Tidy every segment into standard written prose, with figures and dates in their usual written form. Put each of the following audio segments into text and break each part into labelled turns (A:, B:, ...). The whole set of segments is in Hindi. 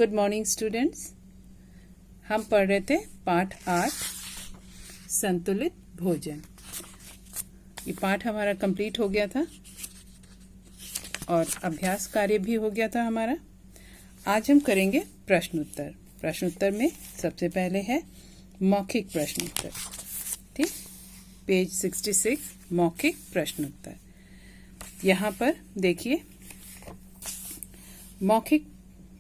A: Good morning students. हम पढ़ रहे थे पाठ 8 संतुलित भोजन। ये पाठ हमारा कंप्लीट हो गया था और अभ्यास कार्य भी हो गया था हमारा। आज हम करेंगे प्रश्न उत्तर। प्रश्न उत्तर में सबसे पहले है मौखिक प्रश्न उत्तर। ठीक, पेज 66 मौखिक प्रश्न उत्तर। यहाँ पर देखिए,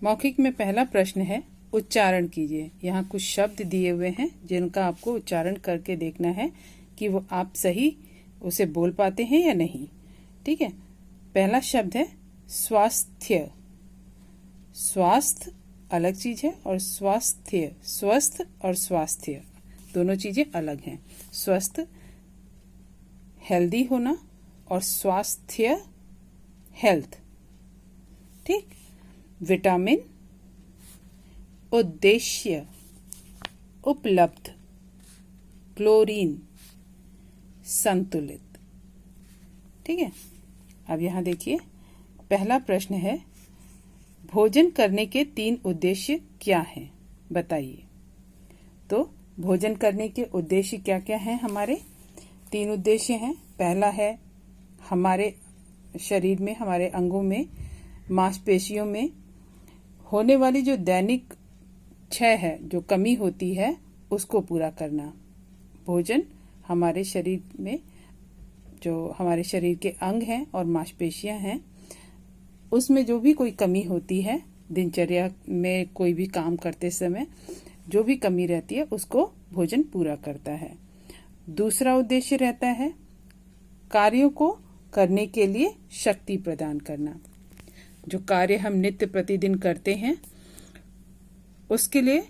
A: मौखिक में पहला प्रश्न है उच्चारण कीजिए। यहाँ कुछ शब्द दिए हुए हैं जिनका आपको उच्चारण करके देखना है कि वो आप सही उसे बोल पाते हैं या नहीं। ठीक है, पहला शब्द है स्वास्थ्य। स्वास्थ्य अलग चीज है और स्वास्थ्य, स्वस्थ और स्वास्थ्य दोनों चीजें अलग हैं। स्वस्थ हेल्दी होना और स्वास्थ्य हेल्थ। ठीक, विटामिन, उद्देश्य, उपलब्ध, क्लोरीन, संतुलित। ठीक है, अब यहाँ देखिए, पहला प्रश्न है भोजन करने के 3 उद्देश्य क्या हैं, बताइए। तो भोजन करने के उद्देश्य क्या क्या हैं? हमारे 3 उद्देश्य हैं। पहला है हमारे शरीर में, हमारे अंगों में, मांसपेशियों में होने वाली जो दैनिक क्षय है, जो कमी होती है, उसको पूरा करना। भोजन हमारे शरीर में, जो हमारे शरीर के अंग हैं और मांसपेशियां हैं, उसमें जो भी कोई कमी होती है, दिनचर्या में कोई भी काम करते समय जो भी कमी रहती है, उसको भोजन पूरा करता है। दूसरा उद्देश्य रहता है कार्यों को करने के लिए शक्ति प्रदान करना। जो कार्य हम नित्य प्रतिदिन करते हैं, उसके लिए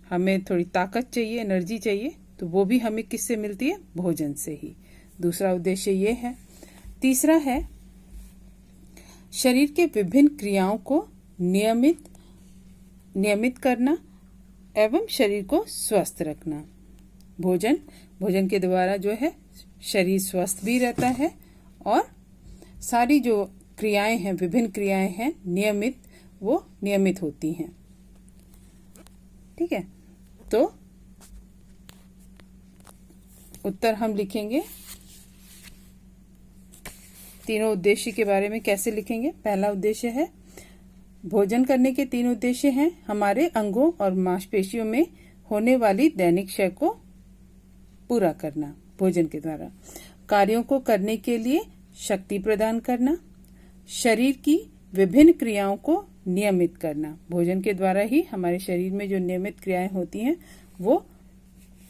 A: हमें थोड़ी ताकत चाहिए, एनर्जी चाहिए, तो वो भी हमें किससे मिलती है? भोजन से ही। दूसरा उद्देश्य ये है। तीसरा है शरीर के विभिन्न क्रियाओं को नियमित करना एवं शरीर को स्वस्थ रखना। भोजन के द्वारा जो है शरीर स्वस्थ भी रहता है और सारी जो क्रियाएं हैं, विभिन्न क्रियाएं हैं, वो नियमित होती हैं। ठीक है, तो उत्तर हम लिखेंगे। तीनों उद्देश्य के बारे में कैसे लिखेंगे? पहला उद्देश्य है भोजन करने के 3 उद्देश्य हैं हमारे अंगों और मांसपेशियों में होने वाली दैनिक क्षय को पूरा करना भोजन के द्वारा, कार्यों को करने के लिए शक्ति प्रदान करना, शरीर की विभिन्न क्रियाओं को नियमित करना। भोजन के द्वारा ही हमारे शरीर में जो नियमित क्रियाएं होती हैं वो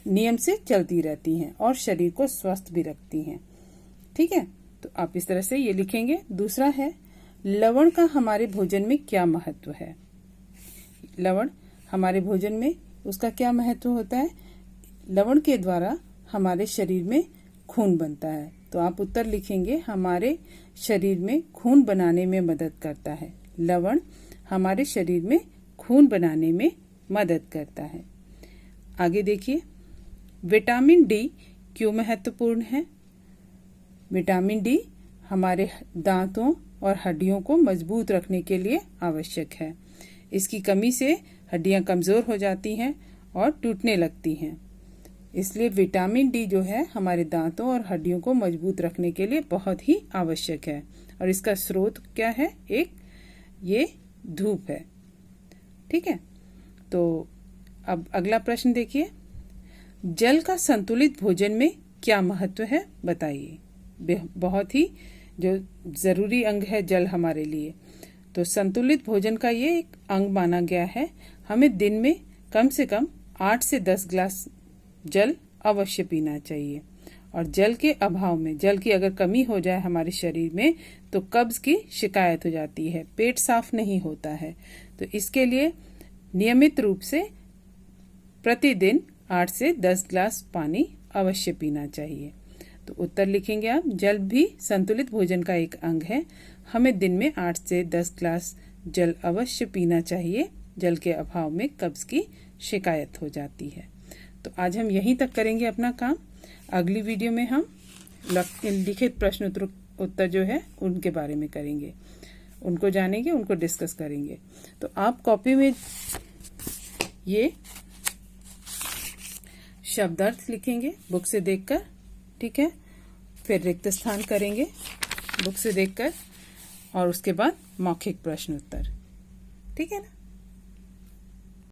A: नियम से चलती रहती हैं और शरीर को स्वस्थ भी रखती हैं। ठीक है, तो आप इस तरह से ये लिखेंगे। दूसरा है लवण का हमारे भोजन में क्या महत्व है। लवण हमारे भोजन में उसका क्या महत्व होता है? लवण के द्वारा हमारे शरीर में खून बनता है। तो आप उत्तर लिखेंगे हमारे शरीर में खून बनाने में मदद करता है। लवण हमारे शरीर में खून बनाने में मदद करता है। आगे देखिए, विटामिन डी क्यों महत्वपूर्ण है? विटामिन डी हमारे दांतों और हड्डियों को मजबूत रखने के लिए आवश्यक है। इसकी कमी से हड्डियां कमजोर हो जाती हैं और टूटने लगती हैं। इसलिए विटामिन डी जो है हमारे दांतों और हड्डियों को मजबूत रखने के लिए बहुत ही आवश्यक है। और इसका स्रोत क्या है? ये धूप है। ठीक है, तो अब अगला प्रश्न देखिए, जल का संतुलित भोजन में क्या महत्व है, बताइए। बहुत ही जो जरूरी अंग है जल हमारे लिए, तो संतुलित भोजन का ये एक अंग माना गया है। हमें दिन में कम से कम 8 से 10 गिलास जल अवश्य पीना चाहिए। और जल के अभाव में, जल की अगर कमी हो जाए हमारे शरीर में, तो कब्ज की शिकायत हो जाती है, पेट साफ नहीं होता है। तो इसके लिए नियमित रूप से प्रतिदिन 8 से 10 गिलास पानी अवश्य पीना चाहिए। तो उत्तर लिखेंगे आप, जल भी संतुलित भोजन का एक अंग है। हमें दिन में 8 से 10 गिलास जल अवश्य पीना चाहिए। जल के अभाव में कब्ज की शिकायत हो जाती है। तो आज हम यहीं तक करेंगे अपना काम। अगली वीडियो में हम लिखित प्रश्न उत्तर जो है उनके बारे में करेंगे। उनको जानेंगे, उनको डिस्कस करेंगे। तो आप कॉपी में ये शब्दार्थ लिखेंगे बुक से देखकर, ठीक है। फिर रिक्त स्थान करेंगे बुक से देखकर, और उसके बाद मौखिक प्रश्न उत्तर, ठीक है ना।